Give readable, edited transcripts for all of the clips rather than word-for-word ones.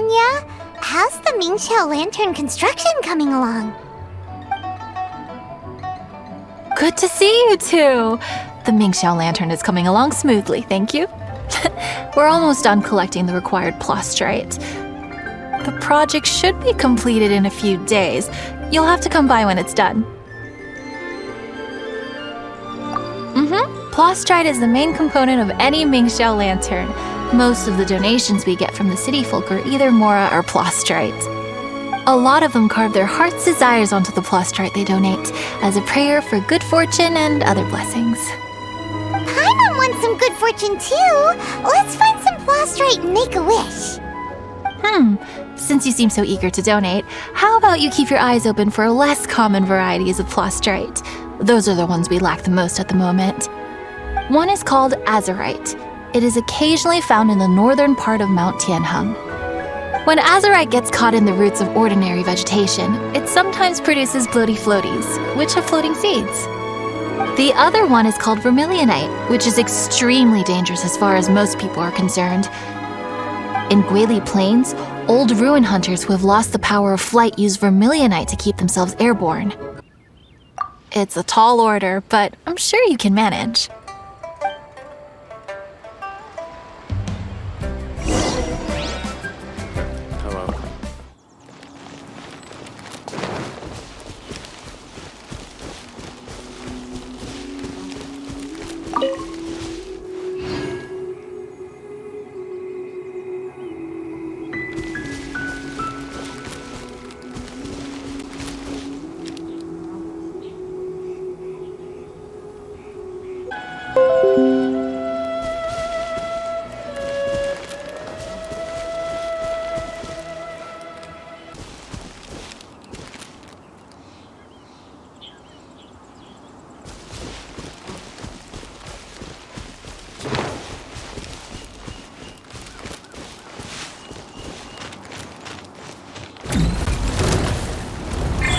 Anya. How's the xiao Lantern construction coming along? Good to see you two! The xiao Lantern is coming along smoothly, thank you. We're almost done collecting the required plastrite. The project should be completed in a few days. You'll have to come by when it's done. Plastrite is the main component of any xiao Lantern. Most of the donations we get from the city folk are either mora or plastrite. A lot of them carve their heart's desires onto the plastrite they donate, as a prayer for good fortune and other blessings. Paimon wants some good fortune too. Let's find some plastrite and make a wish. Since you seem so eager to donate, how about you keep your eyes open for less common varieties of plastrite? Those are the ones we lack the most at the moment. One is called azurite. It is occasionally found in the northern part of Mount Tianheng. When azurite gets caught in the roots of ordinary vegetation, it sometimes produces bloaty floaties, which have floating seeds. The other one is called vermilionite, which is extremely dangerous as far as most people are concerned. In Guili Plains, old ruin hunters who have lost the power of flight use vermilionite to keep themselves airborne. It's a tall order, but I'm sure you can manage.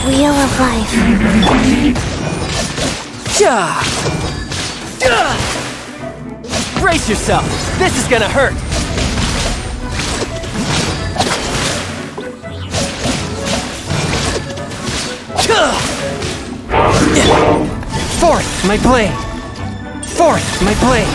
Wheel of Life. Brace yourself! This is gonna hurt! Forth, my blade! Forth, my blade!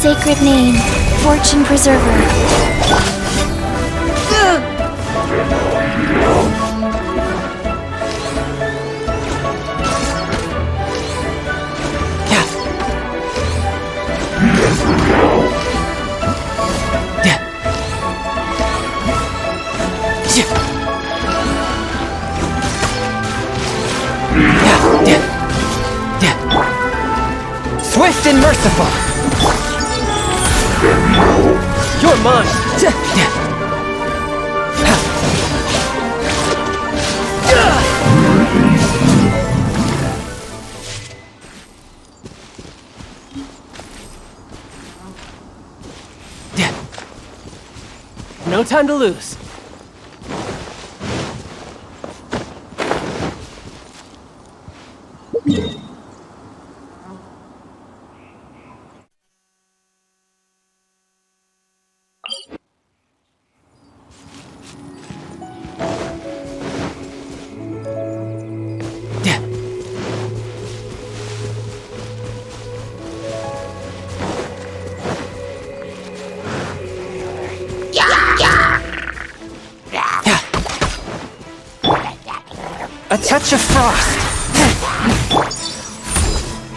Sacred name, Fortune Preserver. Swift and merciful! You're mine! No time to lose. A touch of frost.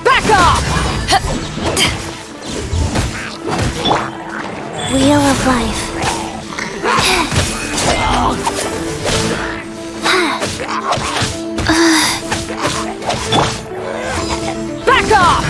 Back off! Wheel of Life. Back off!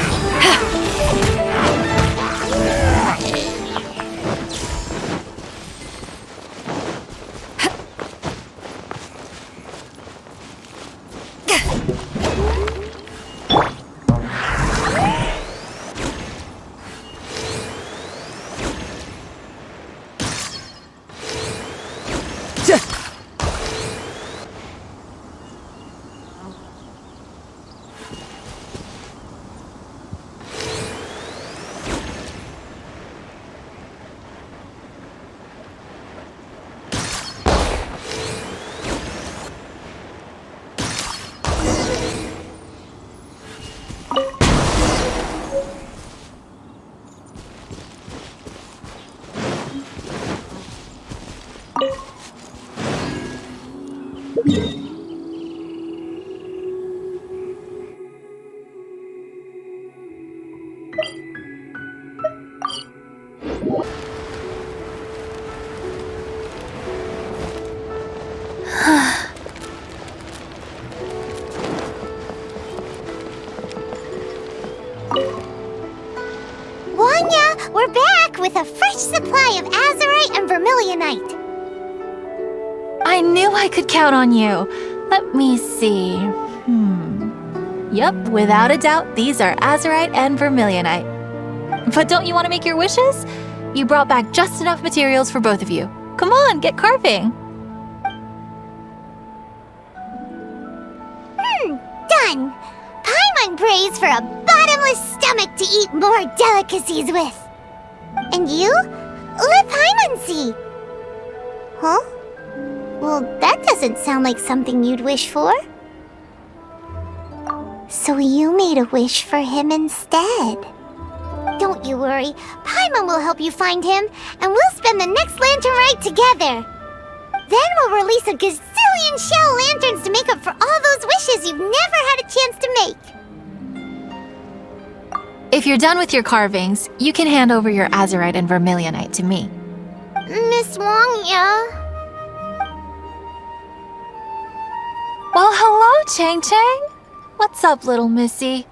Wanya, we're back with a fresh supply of azurite and vermilionite. I knew I could count on you. Let me see. Yep, without a doubt, these are azurite and vermilionite. But don't you want to make your wishes? You brought back just enough materials for both of you. Come on, get carving. Done. Paimon prays for a bottomless stomach to eat more delicacies with. And you? Let Paimon see. Huh? Well, that doesn't sound like something you'd wish for. So you made a wish for him instead. Don't you worry. Paimon will help you find him, and we'll spend the next lantern rite together. Then we'll release a gazillion xiao lanterns to make up for all those wishes you've never had a chance to make. If you're done with your carvings, you can hand over your azurite and vermilionite to me. Miss Wangya. Well, hello, Chang Chang. What's up, little missy?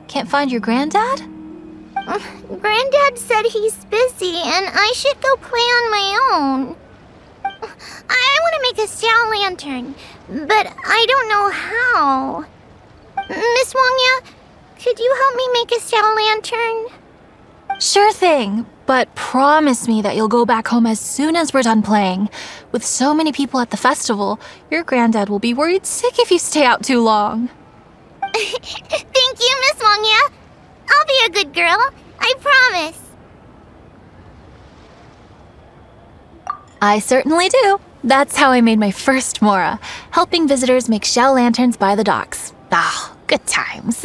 Can't find your granddad? Granddad said he's busy and I should go play on my own. I want to make a xiao lantern, but I don't know how. Miss Wangya, could you help me make a xiao lantern? Sure thing, but promise me that you'll go back home as soon as we're done playing. With so many people at the festival, your granddad will be worried sick if you stay out too long. Thank you, Miss Wangya. I'll be a good girl. I promise. I certainly do. That's how I made my first Mora, helping visitors make xiao lanterns by the docks. Ah, good times.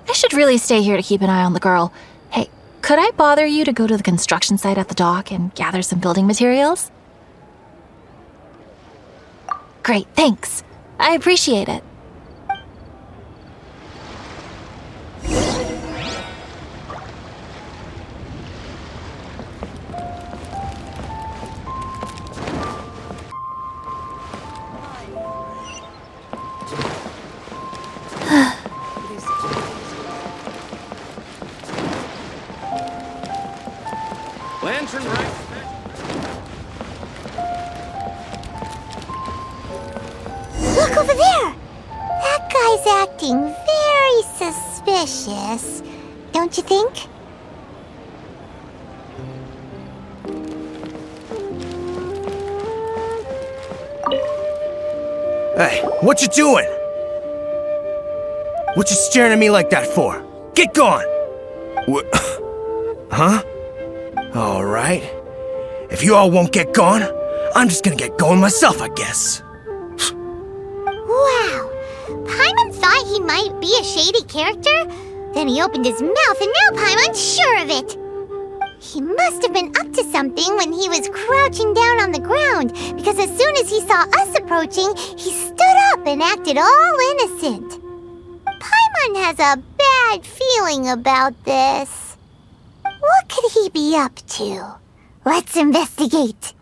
I should really stay here to keep an eye on the girl. Hey, could I bother you to go to the construction site at the dock and gather some building materials? Great, thanks. I appreciate it. Lantern Rite. Look over there. That guy's acting very suspicious. Don't you think? Hey, what you doing? What you staring at me like that for? Get gone! What? Huh? Alright. If you all won't get gone, I'm just gonna get going myself, I guess. Wow. Paimon thought he might be a shady character. Then he opened his mouth and now Paimon's sure of it. He must have been up to something when he was crouching down on the ground, because as soon as he saw us approaching, he stood up and acted all innocent. Paimon has a bad feeling about this. What could he be up to? Let's investigate.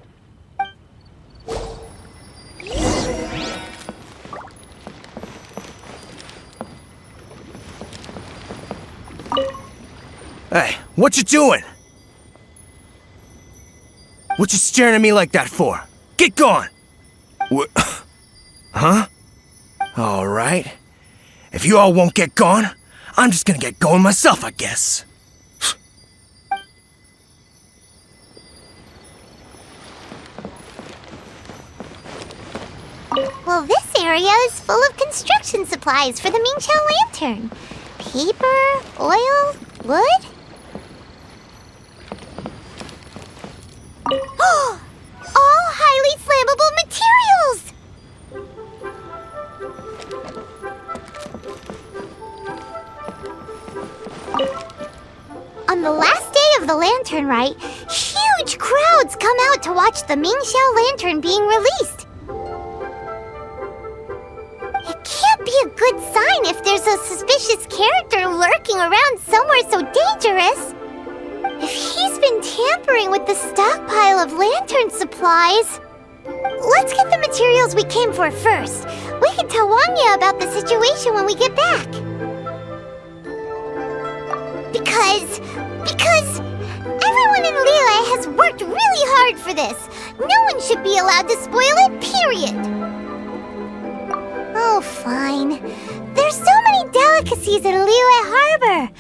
Hey, what you doing? What you staring at me like that for? Get gone! What? Huh? Alright. If you all won't get gone, I'm just gonna get going myself, I guess. Well, this area is full of construction supplies for the Mingqiao lantern. Paper, oil, wood. All highly flammable materials! On the last day of the Lantern Rite, huge crowds come out to watch the Mingqiao lantern being released. there's a suspicious character lurking around somewhere so dangerous. If he's been tampering with the stockpile of lantern supplies... Let's get the materials we came for first. We can tell Wangya about the situation when we get back. Because everyone in Liyue has worked really hard for this. No one should be allowed to spoil it, period. Oh, fine. There's so many delicacies in Liyue Harbor.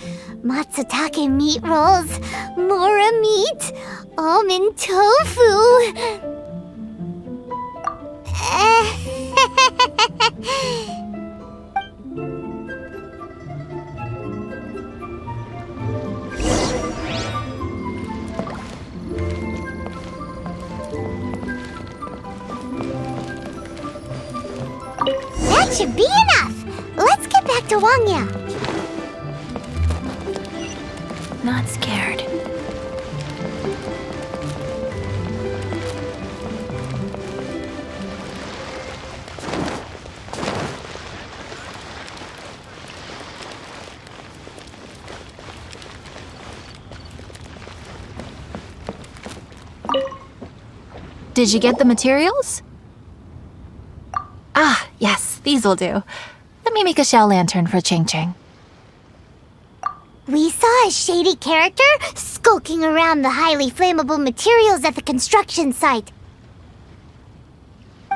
Matsutake meat rolls, mora meat, almond tofu... That should be enough! Let's get back to Wangya. Not scared. Did you get the materials? Ah, yes, these will do. Let me make a xiao lantern for Ching Ching. We saw a shady character skulking around the highly flammable materials at the construction site.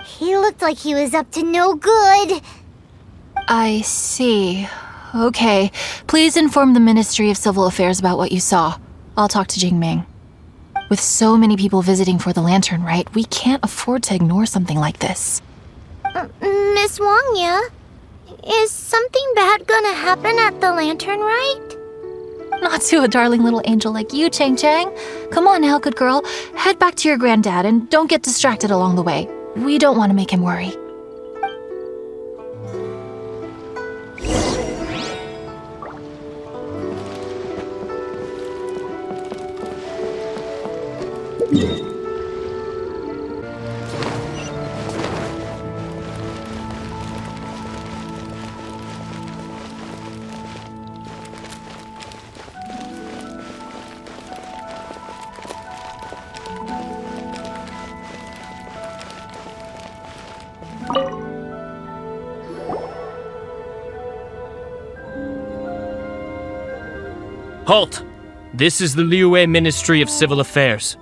He looked like he was up to no good. I see. Okay, please inform the Ministry of Civil Affairs about what you saw. I'll talk to Jingming. With so many people visiting for the Lantern Rite, we can't afford to ignore something like this. Miss Wangya, is something bad gonna happen at the Lantern Rite? Not to a darling little angel like you, Chang Chang. Come on now, good girl. Head back to your granddad and don't get distracted along the way. We don't want to make him worry. Halt! This is the Liyue Ministry of Civil Affairs.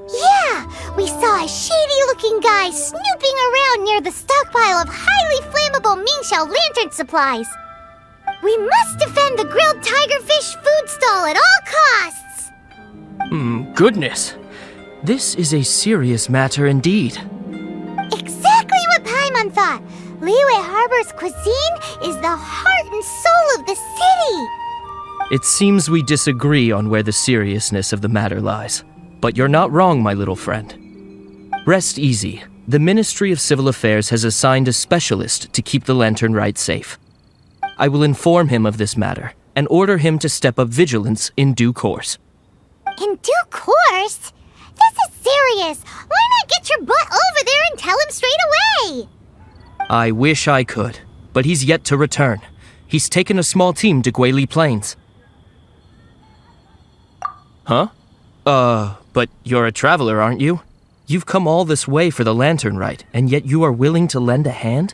Yeah! We saw a shady-looking guy snooping around near the stockpile of highly flammable Mingxiao lantern supplies. We must defend the grilled tigerfish food stall at all costs! Goodness. This is a serious matter indeed. Exactly what Paimon thought! Liyue Harbor's cuisine is the heart and soul of the city! It seems we disagree on where the seriousness of the matter lies. But you're not wrong, my little friend. Rest easy. The Ministry of Civil Affairs has assigned a specialist to keep the Lantern Rite safe. I will inform him of this matter and order him to step up vigilance in due course. In due course? This is serious! Why not get your butt over there and tell him straight away? I wish I could, but he's yet to return. He's taken a small team to Guili Plains. Huh? But you're a traveler, aren't you? You've come all this way for the Lantern Rite, and yet you are willing to lend a hand?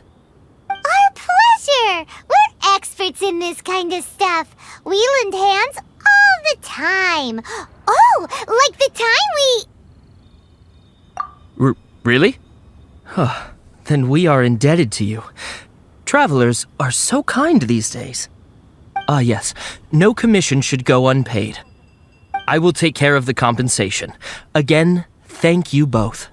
Our pleasure! We're experts in this kind of stuff. We lend hands all the time. Oh, like the time we... Really? Huh. Then we are indebted to you. Travelers are so kind these days. Ah, yes. No commission should go unpaid. I will take care of the compensation. Again, thank you both.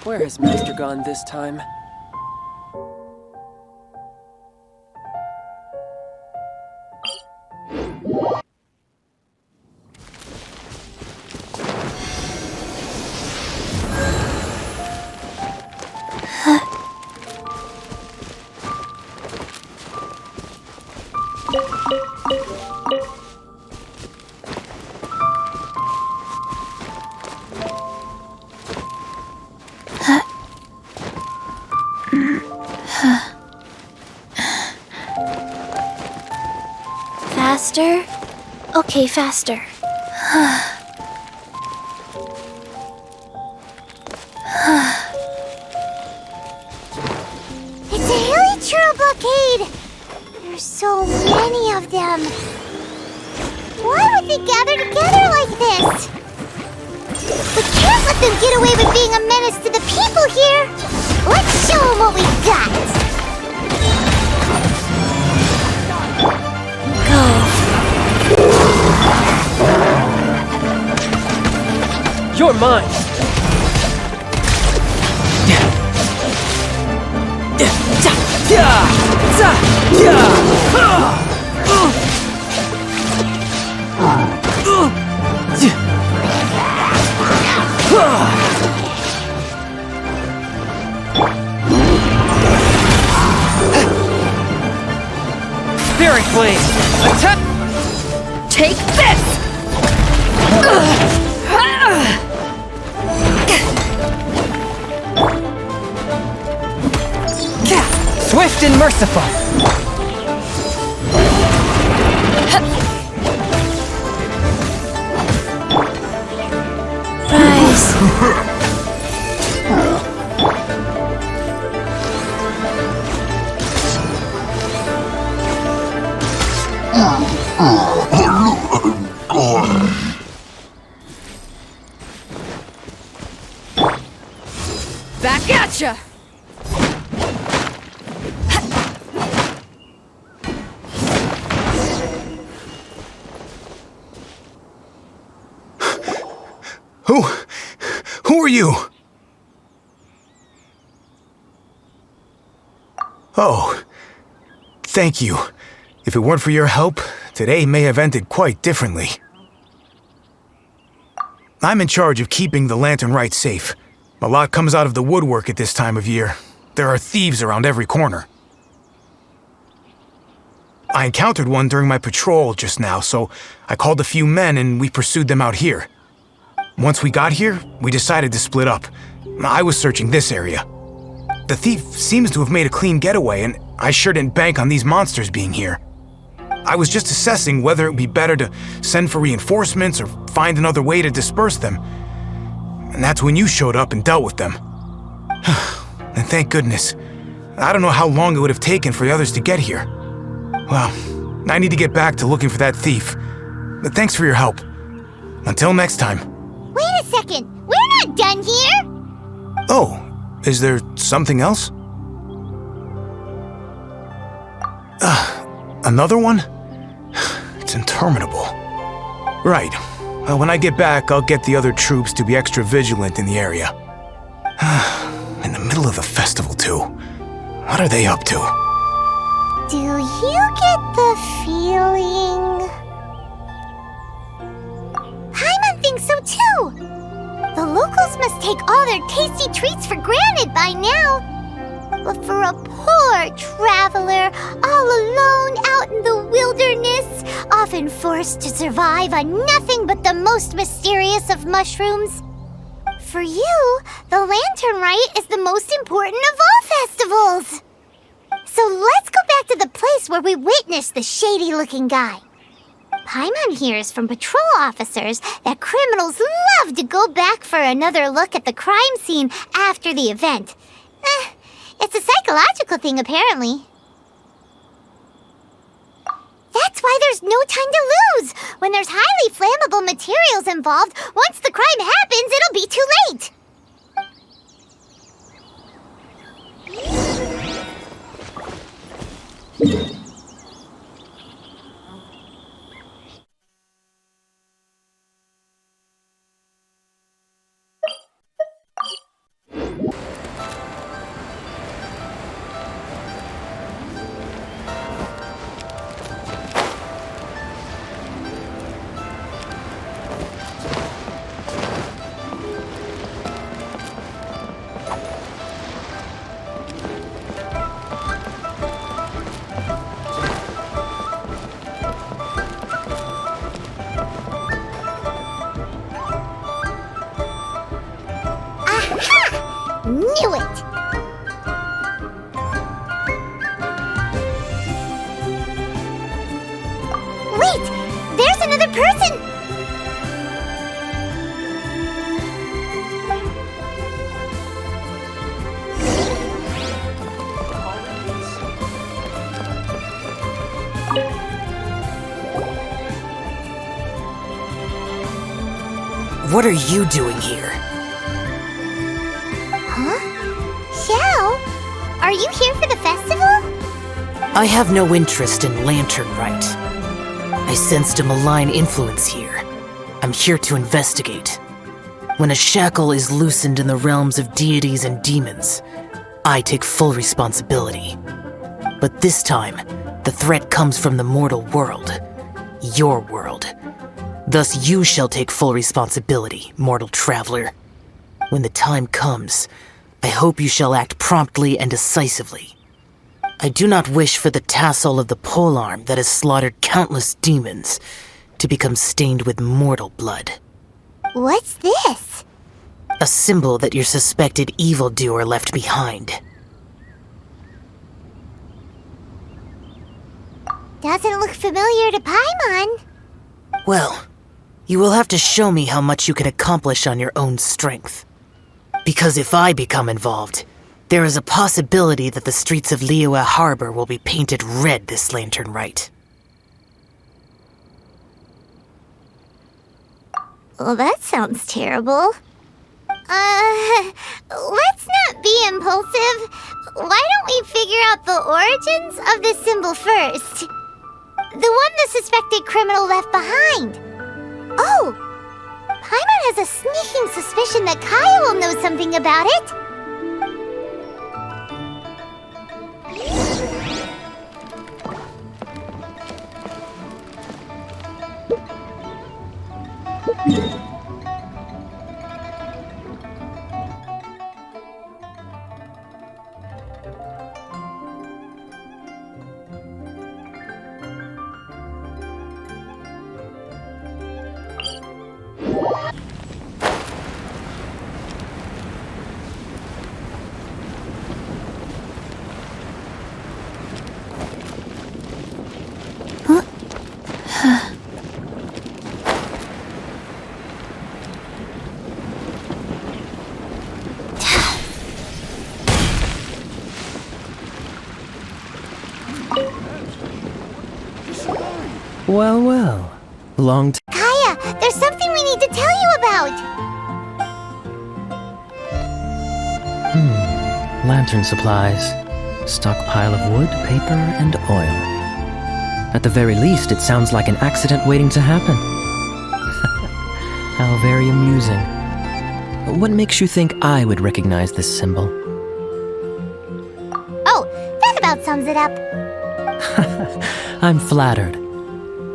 Where has Master gone this time? Faster? Okay, faster. It's a hilly blockade! There's so many of them. Why would they gather together like this? We can't let them get away with being a menace to the people here! Let's show them what we've got! You're mine! Spirit Flame! Attack! Take this! Swift and merciful! Rise. Back at ya! Who are you? Oh, thank you. If it weren't for your help, today may have ended quite differently. I'm in charge of keeping the Lantern Rite safe. A lot comes out of the woodwork at this time of year. There are thieves around every corner. I encountered one during my patrol just now, so I called a few men and we pursued them out here. Once we got here, we decided to split up. I was searching this area. The thief seems to have made a clean getaway, and I sure didn't bank on these monsters being here. I was just assessing whether it would be better to send for reinforcements or find another way to disperse them. And that's when you showed up and dealt with them. And thank goodness. I don't know how long it would have taken for the others to get here. Well, I need to get back to looking for that thief. But thanks for your help. Until next time. Wait a second! We're not done here! Oh, is there something else? Another one? It's interminable. Right. When I get back, I'll get the other troops to be extra vigilant in the area. In the middle of the festival, too. What are they up to? Do you get the feeling... Paimon thinks so too! The locals must take all their tasty treats for granted by now. But for a poor traveler, all alone out in the wilderness, often forced to survive on nothing but the most mysterious of mushrooms. For you, the Lantern Rite is the most important of all festivals. So let's go back to the place where we witnessed the shady-looking guy. Paimon hears from patrol officers that criminals love to go back for another look at the crime scene after the event. It's a psychological thing, apparently. That's why there's no time to lose. When there's highly flammable materials involved, once the crime happens, it'll be too late. Knew it! Wait! that person! What are you doing here? Huh? Xiao? Are you here for the festival? I have no interest in Lantern Rite. I sensed a malign influence here. I'm here to investigate. When a shackle is loosened in the realms of deities and demons, I take full responsibility. But this time, the threat comes from the mortal world. Your world. Thus you shall take full responsibility, mortal traveler. When the time comes, I hope you shall act promptly and decisively. I do not wish for the tassel of the polearm that has slaughtered countless demons to become stained with mortal blood. What's this? A symbol that your suspected evildoer left behind. Doesn't look familiar to Paimon. Well, you will have to show me how much you can accomplish on your own strength. Because if I become involved, there is a possibility that the streets of Liyue Harbor will be painted red this Lantern Rite. Well, that sounds terrible. Let's not be impulsive. Why don't we figure out the origins of this symbol first? The one the suspected criminal left behind. Oh! Paimon has a sneaking suspicion that Kaya will know something about it. Well, well. Long time. Kaya, there's something we need to tell you about. Lantern supplies. Stockpile of wood, paper, and oil. At the very least, it sounds like an accident waiting to happen. How very amusing. What makes you think I would recognize this symbol? Oh, that about sums it up. I'm flattered.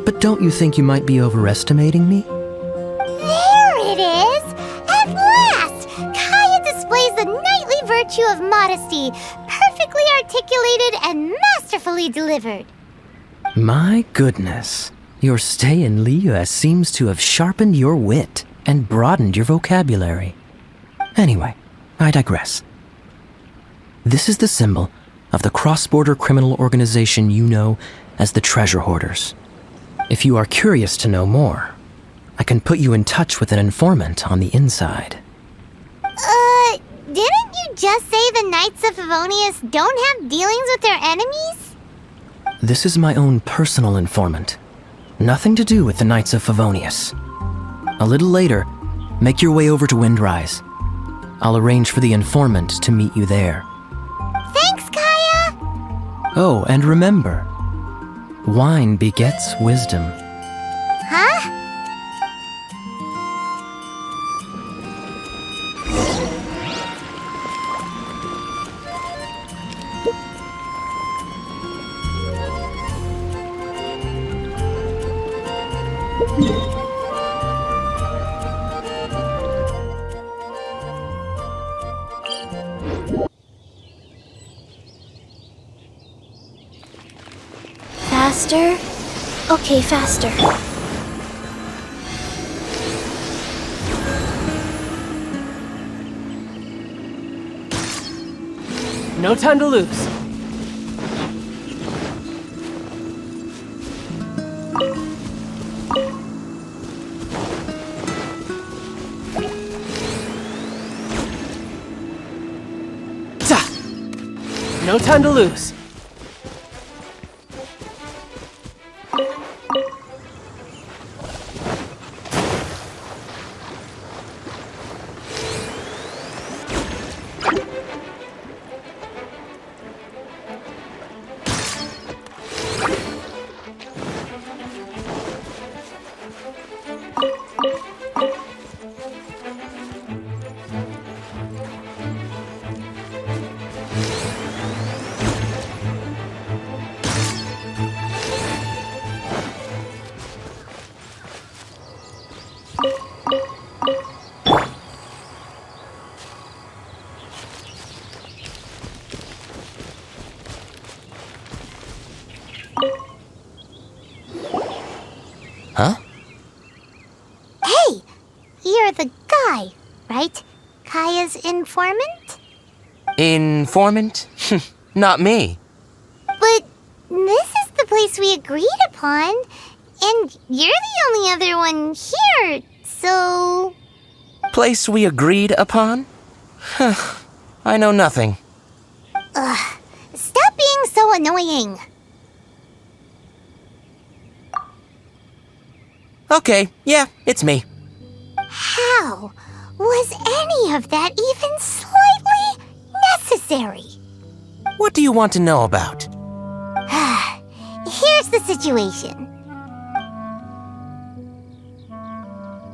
But don't you think you might be overestimating me? There it is! At last! Kaya displays the knightly virtue of modesty, perfectly articulated and masterfully delivered. My goodness. Your stay in Liyue seems to have sharpened your wit and broadened your vocabulary. Anyway, I digress. This is the symbol of the cross-border criminal organization you know as the Treasure Hoarders. If you are curious to know more, I can put you in touch with an informant on the inside. Didn't you just say the Knights of Favonius don't have dealings with their enemies? This is my own personal informant. Nothing to do with the Knights of Favonius. A little later, make your way over to Windrise. I'll arrange for the informant to meet you there. Thanks, Kaya! Oh, and remember, wine begets wisdom. Huh? Faster? Okay, faster. No time to lose. No time to lose. Huh? Hey, you're the guy, right? Kaya's informant? Informant? Not me. But this is the place we agreed upon, and you're the only other one here, so... Place we agreed upon? I know nothing. Ugh, stop being so annoying. Okay, yeah, it's me. How was any of that even slightly necessary? What do you want to know about? Here's the situation.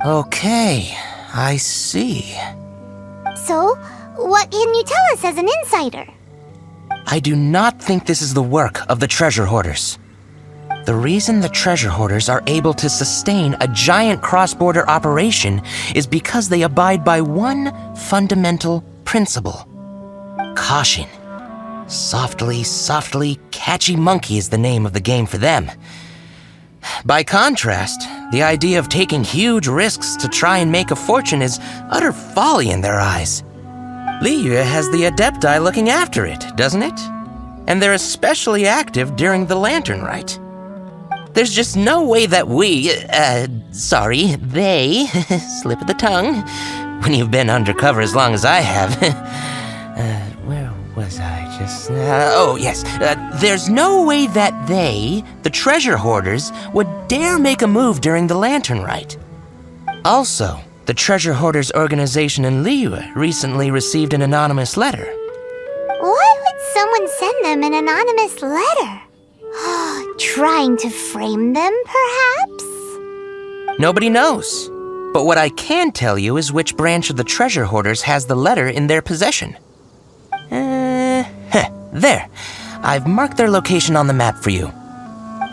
Okay, I see. So, what can you tell us as an insider? I do not think this is the work of the treasure hoarders. The reason the treasure hoarders are able to sustain a giant cross-border operation is because they abide by one fundamental principle. Caution. Softly, softly, catchy monkey is the name of the game for them. By contrast, the idea of taking huge risks to try and make a fortune is utter folly in their eyes. Liyue has the Adepti looking after it, doesn't it? And they're especially active during the Lantern Rite. There's just no way that they, slip of the tongue, when you've been undercover as long as I have. Where was I just... there's no way that they, the treasure hoarders, would dare make a move during the Lantern Rite. Also, the treasure hoarders organization in Liyue recently received an anonymous letter. Why would someone send them an anonymous letter? Trying to frame them, perhaps? Nobody knows. But what I can tell you is which branch of the treasure hoarders has the letter in their possession. There. I've marked their location on the map for you.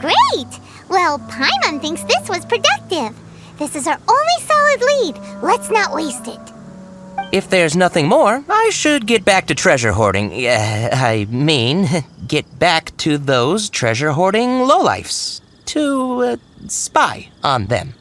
Great! Well, Paimon thinks this was productive. This is our only solid lead. Let's not waste it. If there's nothing more, I should get back to treasure hoarding. Get back to those treasure hoarding lowlifes. To, spy on them.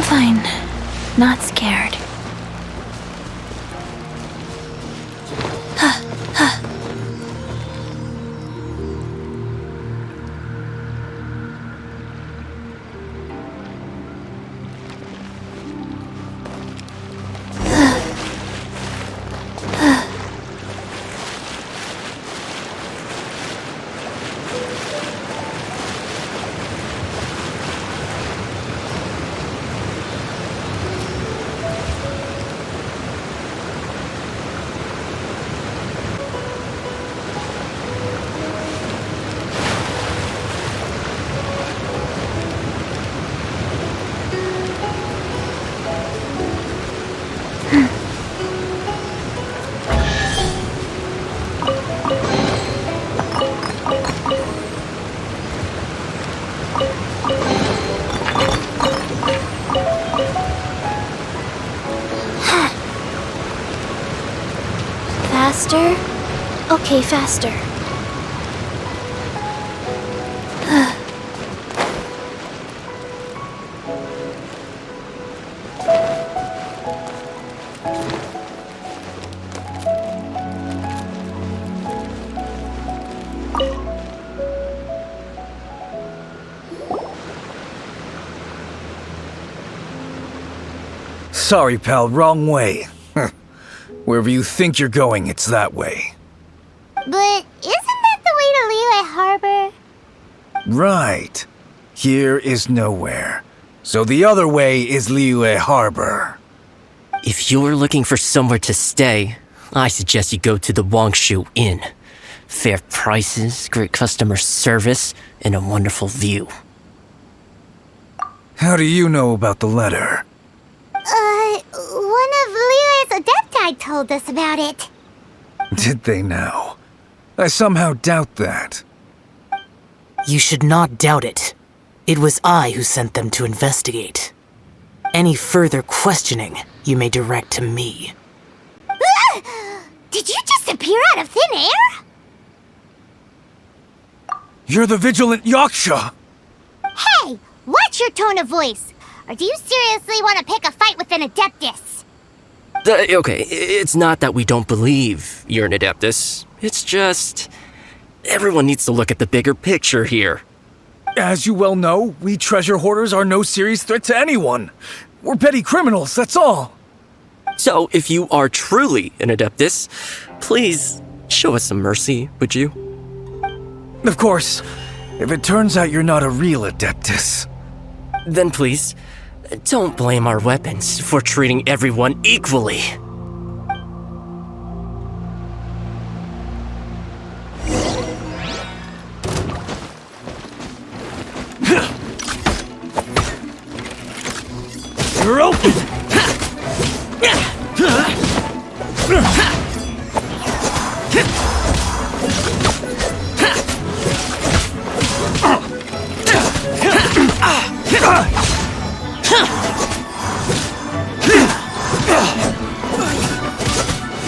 fine. Not scared. Faster? Okay, faster. Sorry, pal, wrong way. Wherever you think you're going, it's that way. But isn't that the way to Liyue Harbor? Right. Here is nowhere. So the other way is Liyue Harbor. If you're looking for somewhere to stay, I suggest you go to the Wangshu Inn. Fair prices, great customer service, and a wonderful view. How do you know about the letter? One of Liyue's Adepti told us about it. Did they now? I somehow doubt that. You should not doubt it. It was I who sent them to investigate. Any further questioning you may direct to me. Did you just appear out of thin air? You're the vigilant Yaksha! Hey, watch your tone of voice. Or do you seriously want to pick a fight with an Adeptus? Okay, it's not that we don't believe you're an Adeptus. It's just... everyone needs to look at the bigger picture here. As you well know, we treasure hoarders are no serious threat to anyone. We're petty criminals, that's all. So, if you are truly an Adeptus, please show us some mercy, would you? Of course, if it turns out you're not a real Adeptus. Then please, don't blame our weapons for treating everyone equally. You're open!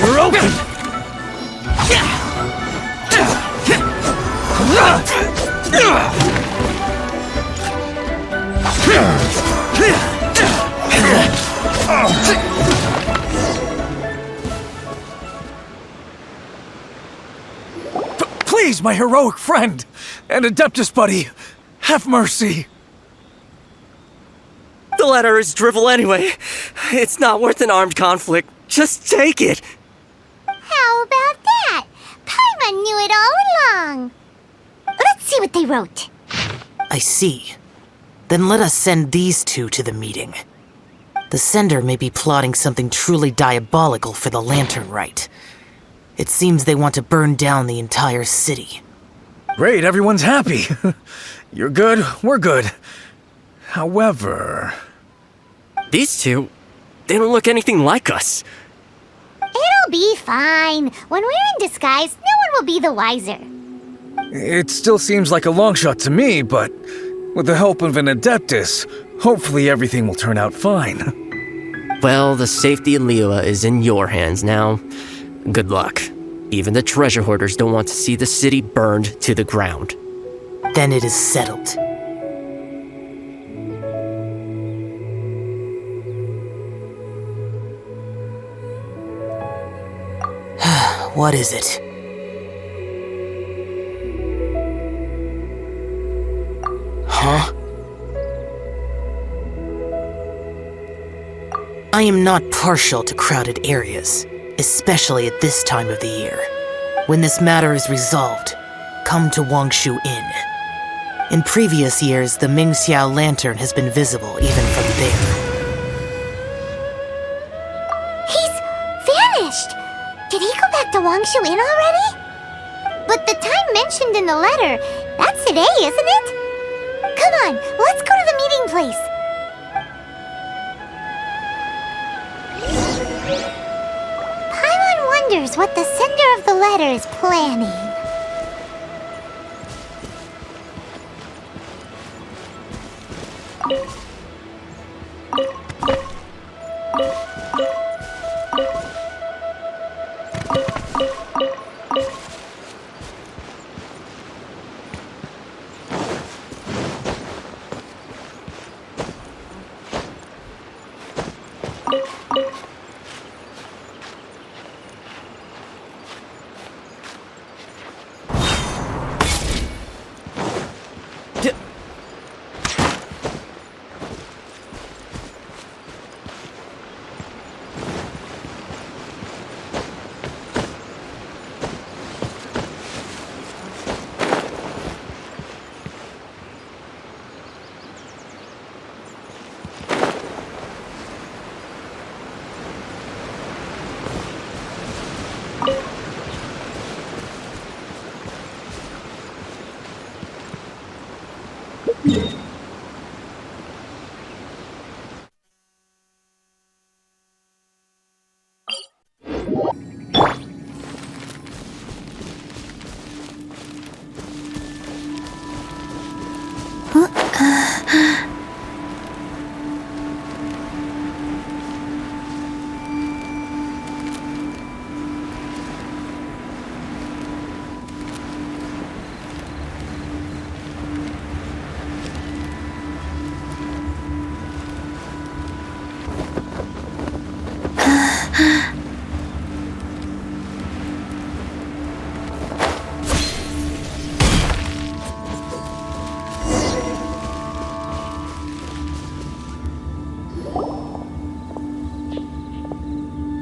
You're open! Please, my heroic friend and Adeptus buddy, have mercy. The letter is drivel anyway. It's not worth an armed conflict. Just take it. How about that? Paimon knew it all along. Let's see what they wrote. I see. Then let us send these two to the meeting. The sender may be plotting something truly diabolical for the Lantern Rite. It seems they want to burn down the entire city. Great, everyone's happy. You're good, we're good. However... These two, they don't look anything like us. It'll be fine. When we're in disguise, no one will be the wiser. It still seems like a long shot to me, but with the help of an Adeptus, hopefully everything will turn out fine. Well, the safety in Liyue is in your hands now. Good luck. Even the treasure hoarders don't want to see the city burned to the ground. Then it is settled. What is it? Huh? I am not partial to crowded areas, especially at this time of the year. When this matter is resolved, come to Wangshu Inn. In previous years, the Xiao lantern has been visible even from there. He's vanished! Did he go back to Wangshu Inn already? But the time mentioned in the letter, that's today, isn't it? Come on, let's go to the meeting place. Paimon wonders what the sender of the letter is planning.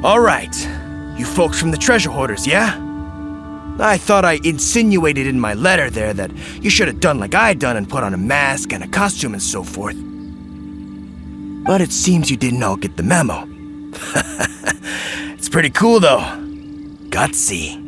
All right, you folks from the treasure hoarders, yeah? I thought I insinuated in my letter there that you should have done like I done and put on a mask and a costume and so forth. But it seems you didn't all get the memo. It's pretty cool though. Gutsy.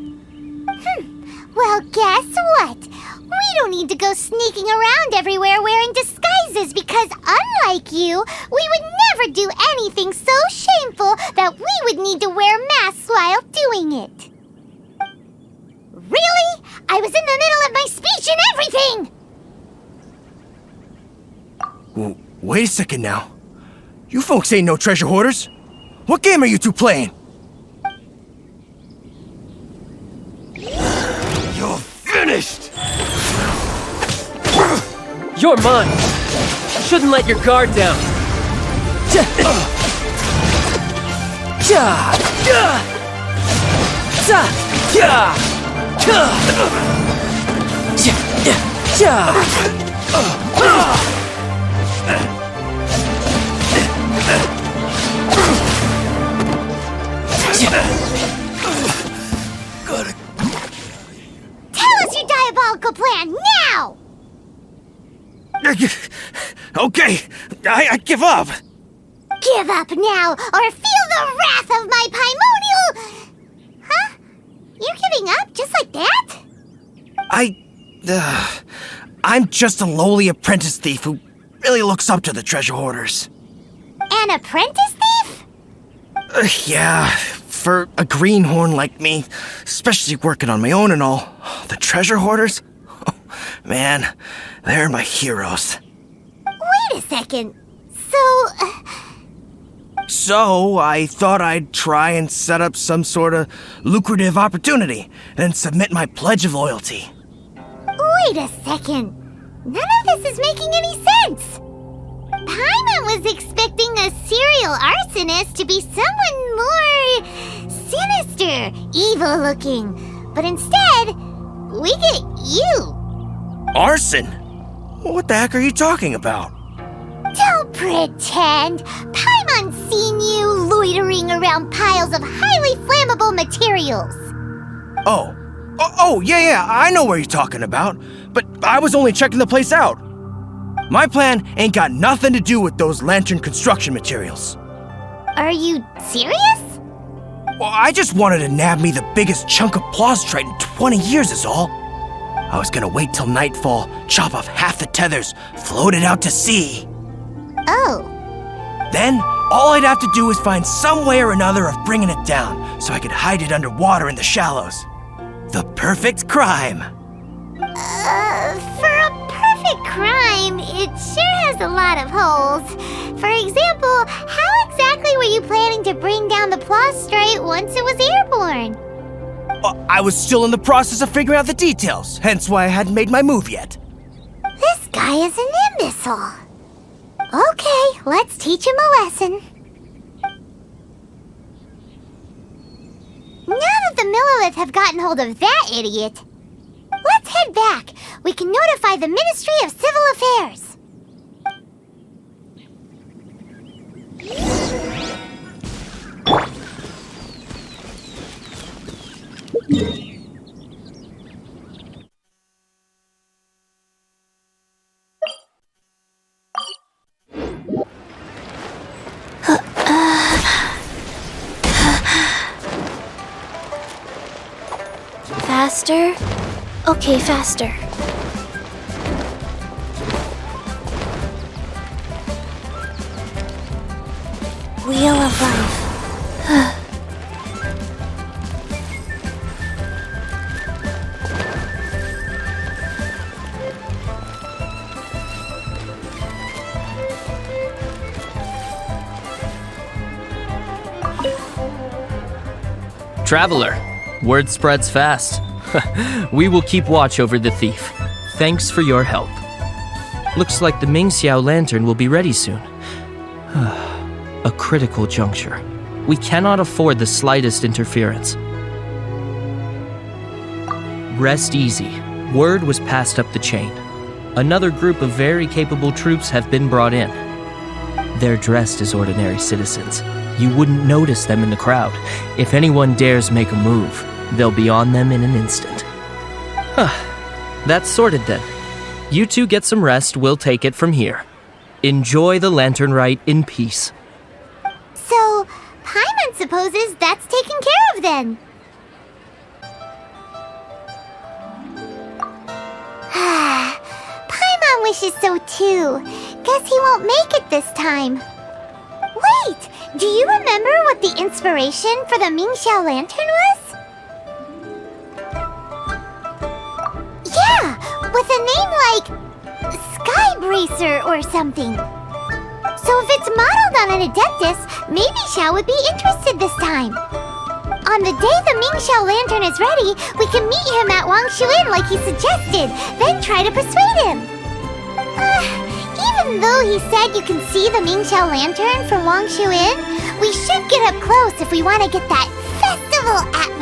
Well, guess what? We don't need to go sneaking around everywhere wearing disguises because unlike you, we would never do anything so shameful that we would need to wear masks while doing it. Really? I was in the middle of my speech and everything! Wait a second now. You folks ain't no treasure hoarders. What game are you two playing? You're finished! You're mine! You shouldn't let your guard down! Tell us your diabolical plan now! Okay, I give up. Give up now, or feel the wrath of my paimonial... Huh? You're giving up just like that? I'm just a lowly apprentice thief who really looks up to the treasure hoarders. An apprentice thief? Yeah, for a greenhorn like me, especially working on my own and all, the treasure hoarders? Man, they're my heroes. Wait a second. So, I thought I'd try and set up some sort of lucrative opportunity and submit my pledge of loyalty. Wait a second. None of this is making any sense. Paimon was expecting a serial arsonist to be someone more sinister, evil looking. But instead, we get you. Arson? What the heck are you talking about? Don't pretend. Paimon's seen you loitering around piles of highly flammable materials. Oh, yeah, I know what you're talking about. But I was only checking the place out. My plan ain't got nothing to do with those lantern construction materials. Are you serious? Well, I just wanted to nab me the biggest chunk of plastrite in 20 years is all. I was gonna wait till nightfall, chop off half the tethers, float it out to sea. Oh. Then, all I'd have to do is find some way or another of bringing it down so I could hide it underwater in the shallows. The perfect crime. For a perfect crime, it sure has a lot of holes. For example, how exactly were you planning to bring down the plastrite once it was airborne? I was still in the process of figuring out the details, hence why I hadn't made my move yet. This guy is an imbecile. Okay, let's teach him a lesson. Now that the Millilith have gotten hold of that idiot, let's head back. We can notify the Ministry of Civil Affairs. Faster? Okay, faster. Wheel of Life. Traveler, word spreads fast. We will keep watch over the thief. Thanks for your help. Looks like the xiao lantern will be ready soon. A critical juncture. We cannot afford the slightest interference. Rest easy. Word was passed up the chain. Another group of very capable troops have been brought in. They're dressed as ordinary citizens. You wouldn't notice them in the crowd. If anyone dares make a move, they'll be on them in an instant. That's sorted then. You two get some rest, we'll take it from here. Enjoy the Lantern Rite in peace. So, Paimon supposes that's taken care of then. Paimon wishes so too. Guess he won't make it this time. Wait! Do you remember what the inspiration for the xiao lantern was? Yeah! With a name like Sky Bracer or something. So if it's modeled on an Adeptus, maybe Xiao would be interested this time. On the day the xiao lantern is ready, we can meet him at Wangshuin like he suggested, then try to persuade him. Even though he said you can see the xiao lantern from Wangshuin, we should get up close if we want to get that festival atmosphere.